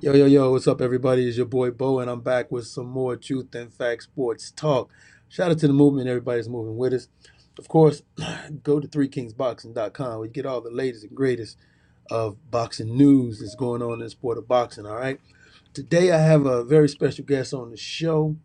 Yo, yo, yo, what's up, everybody? It's your boy Bo, and I'm back with some more Truth and Fact Sports Talk. Shout out to the movement, everybody's moving with us. Of course, go to threekingsboxing.com where you get all the latest and greatest of boxing news that's going on in the sport of boxing, all right? Today, I have a very special guest on the show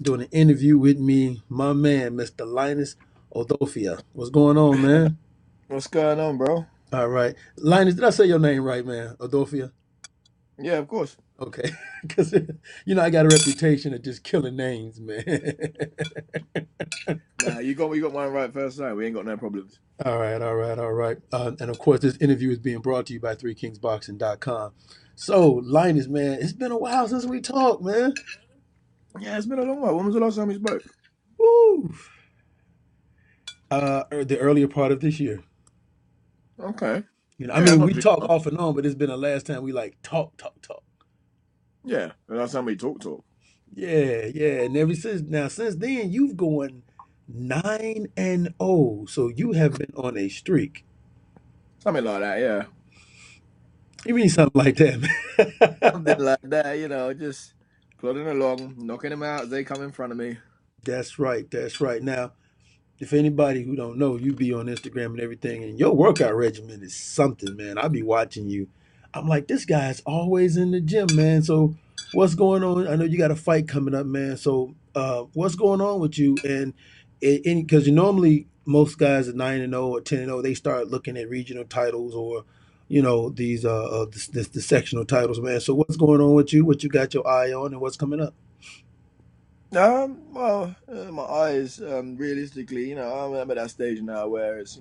doing an interview with me, my man, Mr. Linus Udofia. What's going on, man? What's going on, bro? All right. Linus, did I say your name right, man? Udofia? Yeah, of course. Okay, because I got a reputation of just killing names, man. Nah, you got mine right first time. We ain't got no problems. All right, all right, all right. And of course, this interview is being brought to you by threekingsboxing.com. So, Linus, man, it's been a while since we talked, man. Yeah, it's been a long while. When was the last time we spoke? Woo! The earlier part of this year. Okay. I Yeah, mean, not we too talk long. off and on, but it's been the last time we like talk. Yeah, the last time we talked. Yeah, yeah. And ever since then, you've going 9-0. So you have been on a streak. Something like that, yeah. You mean something like that, Something man? like that, just plodding along, knocking them out as they come in front of me. That's right. That's right. Now, if anybody who don't know, you be on Instagram and everything, and your workout regimen is something, man. I be watching you. I'm like, this guy's always in the gym, man. So, what's going on? I know you got a fight coming up, man. So, what's going on with you? And because you normally most guys at 9-0 or 10-0, they start looking at regional titles or these the sectional titles, man. So, what's going on with you? What you got your eye on, and what's coming up? My eyes, realistically, I'm at that stage now where it's,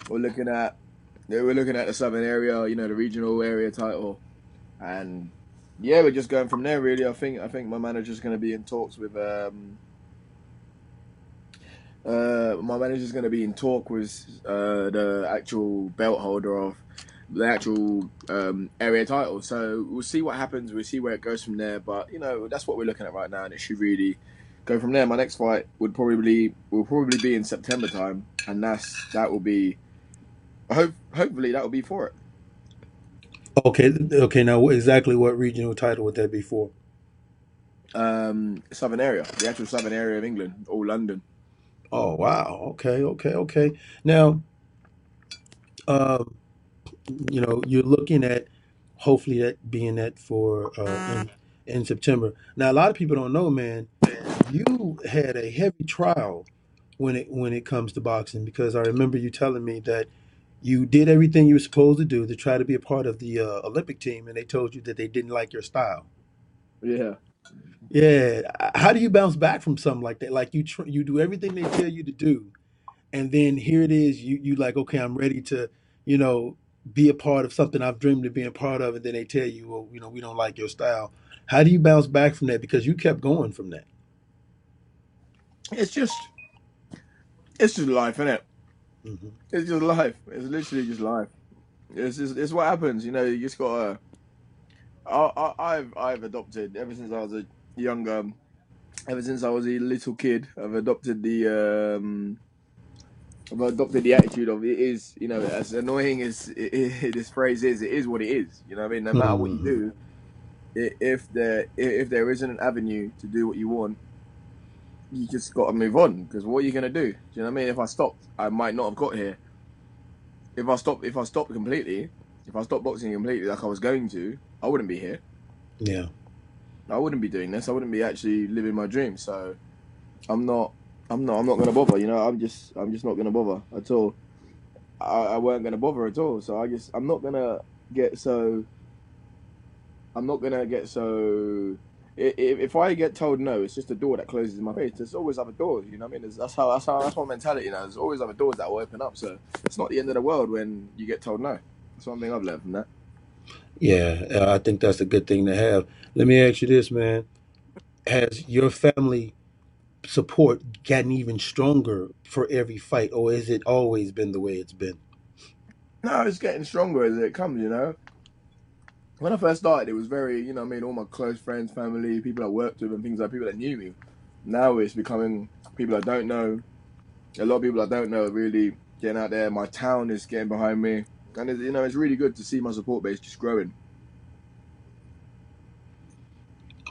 we're looking at, we're looking at the southern area, the regional area title, and yeah, we're just going from there. Really, I think my manager's going to be in talks with my manager's going to be in talk with the actual belt holder of the actual area title. So we'll see what happens. We'll see where it goes from there. But that's what we're looking at right now, and it should really go from there. My next fight will probably be in September time, and that will be hopefully that will be for it. Okay, okay. Now, exactly what regional title would that be for? Southern area, the actual southern area of England, or London. Oh, wow. Okay, okay, okay. Now, um, you're looking at hopefully that being that for in September. Now, a lot of people don't know, man. You had a heavy trial when it comes to boxing because I remember you telling me that you did everything you were supposed to do to try to be a part of the Olympic team, and they told you that they didn't like your style. Yeah. Yeah, how do you bounce back from something like that? Like you do everything they tell you to do, and then here it is. You like, okay, I'm ready to, you know, be a part of something I've dreamed of being part of, and then they tell you, well, we don't like your style. How do you bounce back from that? Because you kept going from that. It's just it's just life, isn't it? Hmm. It's just life. It's literally just life. It's what happens. You just gotta. I've adopted ever since I was a younger, ever since I was a little kid. I've adopted the attitude of it is, as annoying as this phrase is, it is what it is. You know what I mean? No matter what you Hmm. do, if there isn't an avenue to do what you want, you just got to move on. Because what are you gonna do? Do you know what I mean? If I stopped, I might not have got here. If I stopped completely, if I stopped boxing completely, like I was going to, I wouldn't be here. Yeah. I wouldn't be doing this. I wouldn't be actually living my dream. So I'm not. I'm not gonna bother. I'm just not gonna bother at all. I weren't gonna bother at all. So I'm not gonna get so. I'm not gonna get so. If I get told no, it's just a door that closes in my face. There's always other doors. You know what I mean? That's my mentality now. There's always other doors that will open up. So it's not the end of the world when you get told no. That's one thing I've learned from that. Yeah, I think that's a good thing to have. Let me ask you this, man. Has your family support gotten even stronger for every fight, or has it always been the way it's been? No, it's getting stronger as it comes. When I first started, it was very, I mean, all my close friends, family, people I worked with, and things like people that knew me. Now it's becoming people I don't know. A lot of people I don't know are really getting out there. My town is getting behind me. and it's really good to see my support base just growing.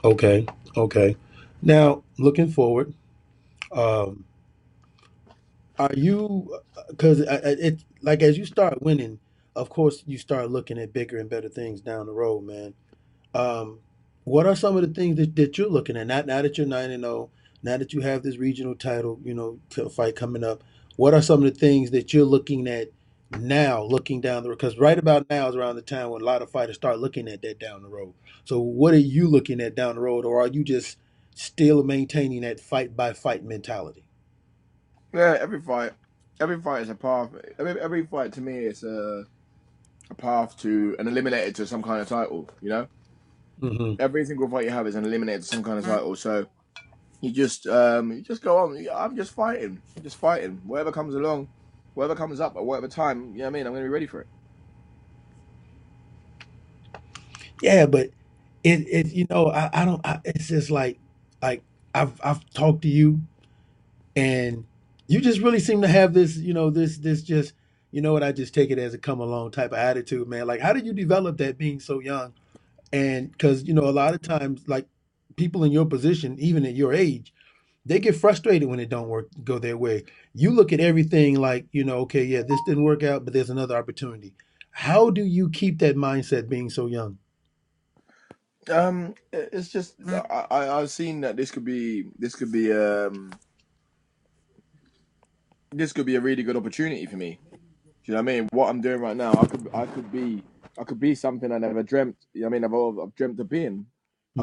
Okay, okay. Now, looking forward, um, are you? Because it like as you start winning, of course, you start looking at bigger and better things down the road, man. Um, what are some of the things that you're looking at? Now that you're 9-0, now that you have this regional title, fight coming up. What are some of the things that you're looking at now, looking down the road? Because right about now is around the time when a lot of fighters start looking at that down the road. So, what are you looking at down the road, or are you just still maintaining that fight by fight mentality? Yeah, every fight is a path. Every fight to me is a path to an eliminator to some kind of title. Hmm. Every single fight you have is an eliminator to some kind of title. So you just go on. I'm just fighting, Whatever comes along, whatever comes up at whatever time. You know what I mean? I'm gonna be ready for it. Yeah, but I don't. It's just like I've talked to you and you just really seem to have this this just what, I just take it as a come along type of attitude, man. Like, how did you develop that being so young? And because a lot of times, like, people in your position, even at your age, they get frustrated when it don't go their way. You look at everything like, okay, yeah, this didn't work out, but there's another opportunity. How do you keep that mindset being so young? It's just I've seen that this could be a really good opportunity for me. Do you know what I mean? What I'm doing right now, I could be something I never dreamt. You know what I mean? I've dreamt of being. Hmm.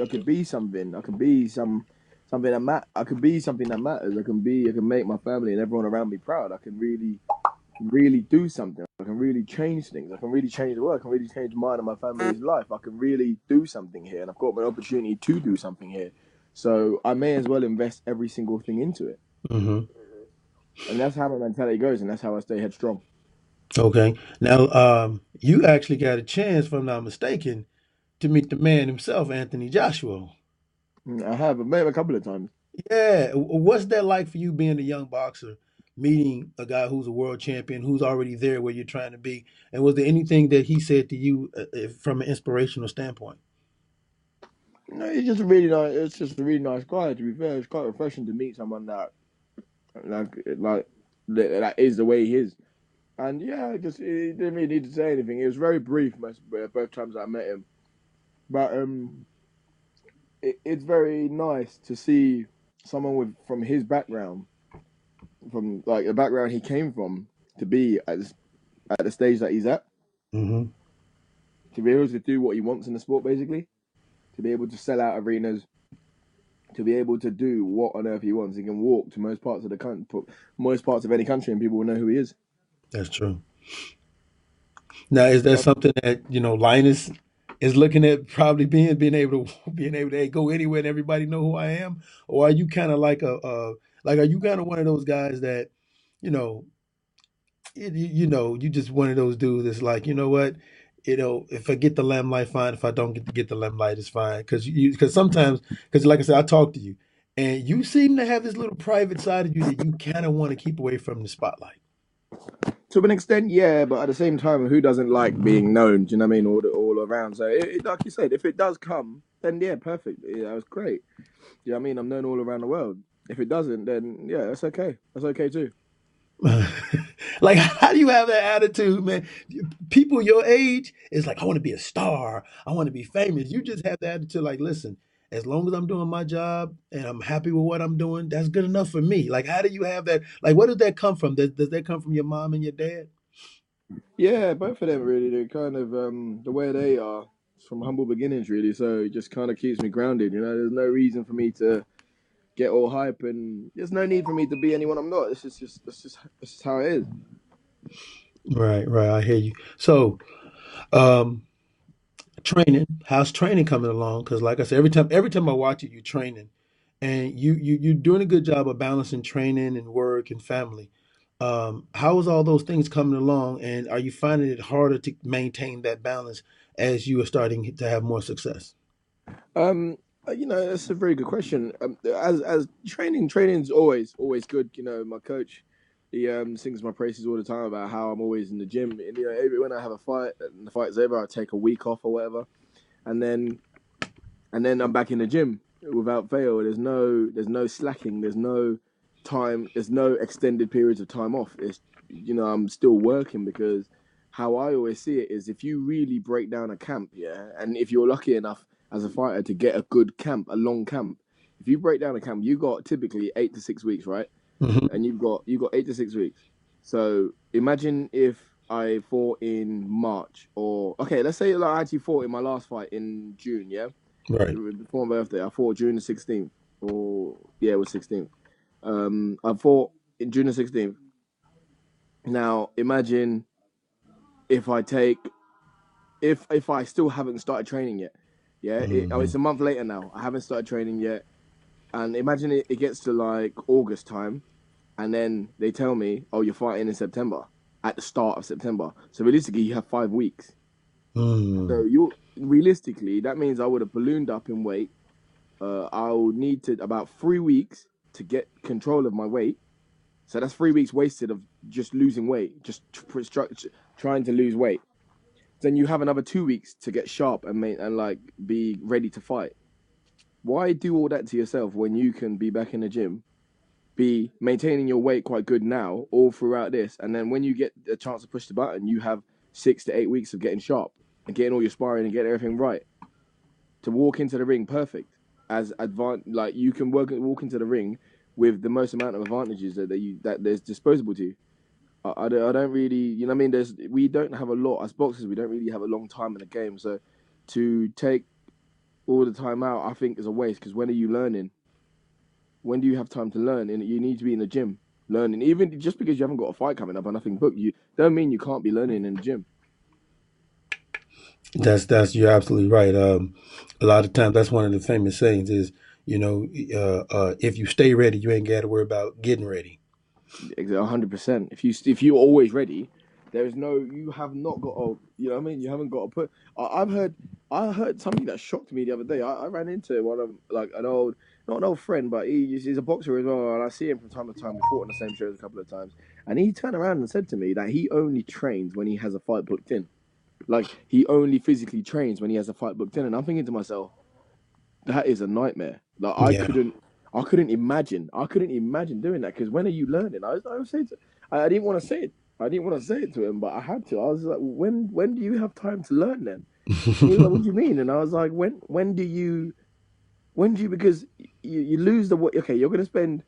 I could be something. I could be something I could be something that matters. I can make my family and everyone around me proud. I can really do something. I can really change things. I can really change the world. I can really change mine and my family's life. I can really do something here, and I've got an opportunity to do something here. So I may as well invest every single thing into it. Hmm. And that's how my mentality goes, and that's how I stay headstrong. Okay. Now, you actually got a chance, if I'm not mistaken, to meet the man himself, Anthony Joshua. I have. I've met him a couple of times. Yeah. What's that like for you being a young boxer, meeting a guy who's a world champion, who's already there where you're trying to be? And was there anything that he said to you from an inspirational standpoint? No, he's just a really nice. It's just a really nice guy. To be fair, it's quite refreshing to meet someone like that is the way he is. And yeah, just he didn't really need to say anything. It was very brief both times I met him. But it's very nice to see someone with from his background, from like the background he came from, to be at the stage that he's at, Hmm. to be able to do what he wants in the sport, basically, to be able to sell out arenas, to be able to do what on earth he wants. He can walk to most parts of the country, most parts of any country, and people will know who he is. That's true. Now, is that So, something that Linus is looking at, probably being able to hey, go anywhere and everybody know who I am, or are you kind of like are you kind of one of those guys that you know you just one of those dudes that's like, what, if I get the limelight, fine. If I don't get the limelight, it's fine. Because sometimes, because like I said, I talk to you, and you seem to have this little private side of you that you kind of want to keep away from the spotlight. to an extent, yeah, but at the same time, who doesn't like being known? Do you know what I mean? All around. So, like you said, if it does come, then yeah, perfect. Yeah, that was great. Do you know what I mean? I'm known all around the world. If it doesn't, then yeah, that's okay. That's okay too. Like, how do you have that attitude, man? People your age is like, I want to be a star. I want to be famous. You just have the attitude like, listen, as long as I'm doing my job and I'm happy with what I'm doing, that's good enough for me. Like, how do you have that? Like, where does that come from? Does that come from your mom and your dad? Yeah, both of them really. They're kind of the way they are. It's from humble beginnings, really. So it just kind of keeps me grounded. There's no reason for me to get all hype, and there's no need for me to be anyone I'm not. That's just how it is. Right, right. I hear you. So, um, training, how's training coming along? Because, like I said, every time I watch you, you're training, and you're doing a good job of balancing training and work and family. How is all those things coming along, and are you finding it harder to maintain that balance as you are starting to have more success? Um, that's a very good question. As training's always good. My coach. He sings my praises all the time about how I'm always in the gym. And, you know, every when I have a fight and the fight's over, I take a week off or whatever, and then I'm back in the gym without fail. There's no slacking. There's no time. There's no extended periods of time off. It's I'm still working because how I always see it is if you really break down a camp, yeah, and if you're lucky enough as a fighter to get a good camp, a long camp, if you break down a camp, you got typically 8 to 6 weeks, right? Hmm. And you've got 8 to 6 weeks. So imagine if I fought in March, or okay, let's say like I actually fought in my last fight in June, yeah, Right. before my birthday. I fought June the 16th, or yeah, it was 16th. I fought in June the 16th. Now imagine if I take if I still haven't started training yet. Yeah, Hmm. it's a month later now. I haven't started training yet, and imagine it gets to like August time, and then they tell me, "Oh, you're fighting in September." At the start of September, so realistically, you have 5 weeks. So Mm. you realistically, that means I would have ballooned up in weight. I'll need to about 3 weeks to get control of my weight. So that's 3 weeks wasted of just losing weight, just trying to lose weight. Then you have another 2 weeks to get sharp and like be ready to fight. Why do all that to yourself when you can be back in the gym, be maintaining your weight quite good now, all throughout this, and then when you get a chance to push the button, you have 6 to 8 weeks of getting sharp and getting all your sparring and getting everything right to walk into the ring perfect as like you can walk into the ring with the most amount of advantages that there's disposable to you. I don't really, what I mean, we don't have a lot as boxers. We don't really have a long time in the game, so to take all the time out, I think is a waste. Because when are you learning? When do you have time to learn? And you need to be in the gym learning. Even just because you haven't got a fight coming up or nothing booked, you don't mean you can't be learning in the gym. That's you're absolutely right. A lot of times that's one of the famous sayings is, you know, if you stay ready, you ain't got to worry about getting ready. 100%. If you're always ready, there is no you have not got to what I mean. You haven't got to put. I heard something that shocked me the other day. I ran into one of like an old not an old friend, but he's a boxer as well, and I see him from time to time. We fought on the same shows a couple of times, and he turned around and said to me that he only trains when he has a fight booked in. Like he only physically trains when he has a fight booked in, and I'm thinking to myself, that is a nightmare. Like Yeah. I couldn't imagine doing that because when are you learning? I was saying, I didn't want to say it. I didn't want to say it to him, but I had to. I was like, when do you have time to learn then? And he was like, what do you mean? And I was like, when do you because you lose the weight. Okay, you're gonna spend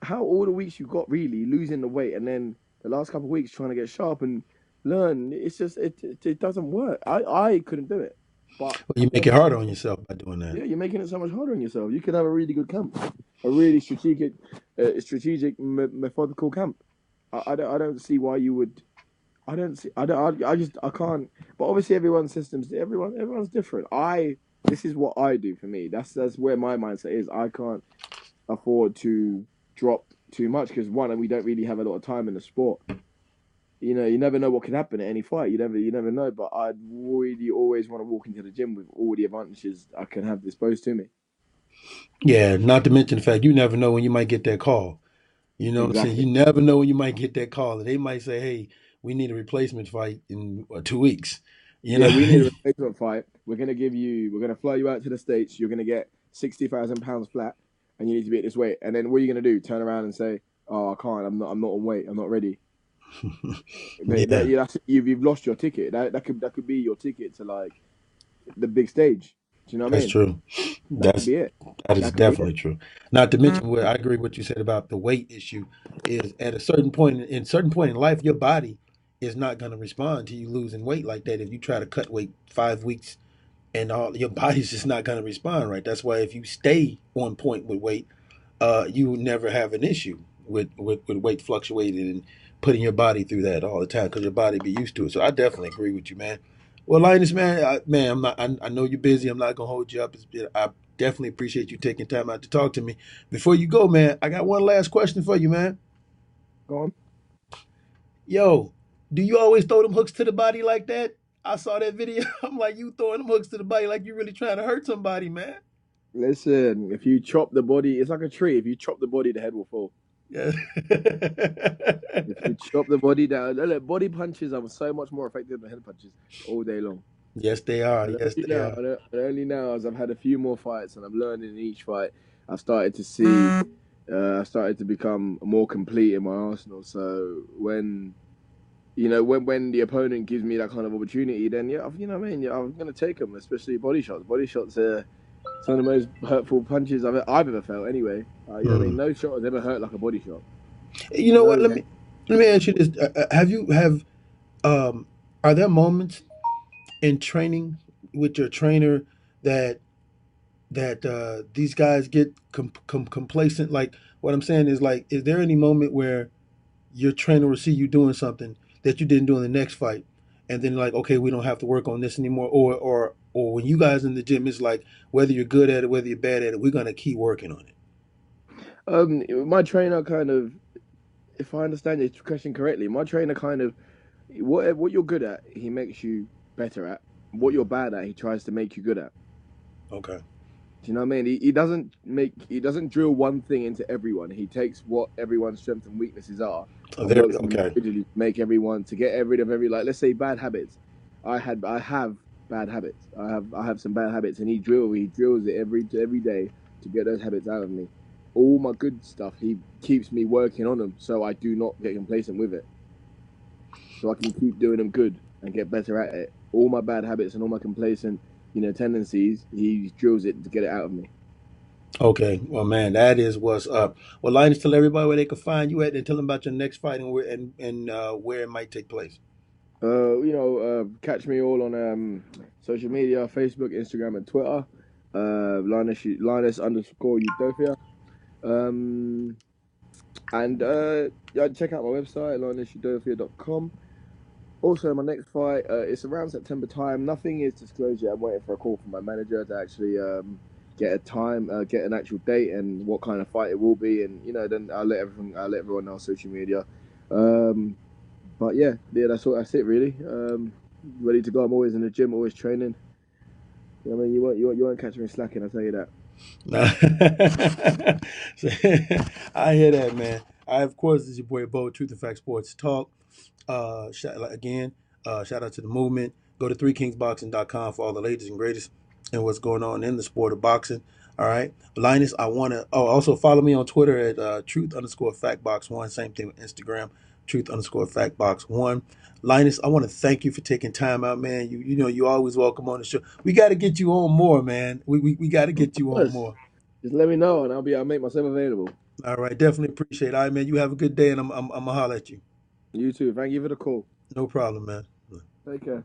how all the weeks you got really losing the weight, and then the last couple of weeks trying to get sharp and learn. It's just it doesn't work. I couldn't do it, but Well, you make it harder on yourself by doing that. yeah, you're making it so much harder on yourself. You could have a really good camp, a really strategic, methodical camp. I don't see why you would. I don't see. I can't. But obviously, everyone's different. This is what I do for me. That's where my mindset is. I can't afford to drop too much because one, we don't really have a lot of time in the sport. You never know what can happen at any fight. You never know. But I'd really always want to walk into the gym with all the advantages I can have disposed to me. Yeah, not to mention the fact you never know when you might get that call. You know what I'm saying? Exactly. You never know when you might get that call, and they might say, "Hey, we need a replacement fight in 2 weeks." You Yeah, know, we need a replacement fight. We're gonna fly you out to the States. You're gonna get 60,000 pounds flat, and you need to be at this weight. And then what are you gonna do? Turn around and say, "Oh, I can't. I'm not on weight. I'm not ready." yeah, You've lost your ticket. That could be your ticket to like the big stage. Do you know what I that's mean? true. That could That's be it. that is That could be definitely it. true. Not to mention where I agree with what you said about the weight issue is at a certain point in certain point in life, your body is not going to respond to you losing weight like that. If you try to cut weight 5 weeks and all your body's just not going to respond right. That's why if you stay on point with weight, you will never have an issue with weight fluctuating and putting your body through that all the time because your body be used to it. So I definitely agree with you, man. Well, Linus, man, man, I'm not. I know you're busy. I'm not gonna hold you up. I definitely appreciate you taking time out to talk to me. Before you go, man, I got one last question for you, man. Go on. Yo, do you always throw them hooks to the body like that? I saw that video. I'm like, you throwing them hooks to the body like you really trying to hurt somebody, man. Listen, if you chop the body, it's like a tree. If you chop the body, the head will fall. Yeah. If you chop the body down, look, body punches are so much more effective than head punches all day long. Yes, they are. And Yes, only they now, are. only now, as I've had a few more fights and I'm learning in each fight, I've started to see, I've started to become more complete in my arsenal. So when the opponent gives me that kind of opportunity, then yeah, you know what I mean. Yeah, I'm gonna take them, especially body shots. Body shots are some of the most hurtful punches I've ever felt. Anyway, you know what I mean. Mm. No shot has ever hurt like a body shot. You know what? No. Let me ask you this: Have you have are there moments in training with your trainer that these guys get complacent? Like what I'm saying is, like, is there any moment where your trainer will see you doing something that you didn't do in the next fight, and then like, okay, we don't have to work on this anymore, or when you guys in the gym, it's like whether you're good at it, whether you're bad at it, we're gonna keep working on it. My trainer kind of, if I understand your question correctly, my trainer kind of, what you're good at, he makes you better at. What you're bad at, he tries to make you good at. Okay. Do you know what I mean? He doesn't drill one thing into everyone. He takes what everyone's strengths and weaknesses are and Very works with them okay. individually to make everyone to get rid of every, like, let's say bad habits. I have bad habits. I have some bad habits, and he drills it every day to get those habits out of me. All my good stuff, he keeps me working on them so I do not get complacent with it. So I can keep doing them good and get better at it. All my bad habits and all my complacent, tendencies, he drills it to get it out of me. Okay. Well, man, that is what's up. Well, Linus, tell everybody where they can find you at, and tell them about your next fight and where it might take place. Catch me all on social media: Facebook, Instagram, and Twitter. Linus underscore Udofia. Um, and yeah, check out my website, linusudofia.com. Also, my next fight, it's around September time. Nothing is disclosed yet. I'm waiting for a call from my manager to actually get a time, get an actual date, and what kind of fight it will be. And then I'll let everyone know on social media. Um, but yeah, that's it really. Ready to go. I'm always in the gym, always training. I mean, you won't catch me slacking. I'll tell you that. I hear that, man. I, of course, this is your boy Bo, Truth and Fact Sports Talk. Again, shout out to the movement. Go to threekingsboxing.com for all the latest and greatest and what's going on in the sport of boxing. All right. Linus, I want to also follow me on Twitter at truth underscore factbox1. Same thing with Instagram, truth underscore factbox1. Linus, I want to thank you for taking time out, man. You always welcome on the show. We got to get you on more, man. We got to Of get you on course. more. Just let me know, and I'll make myself available. All right. Definitely appreciate it. All right, man. You have a good day, and I'm going to holler at you. You too. Thank you for the call. No problem, man. Take care.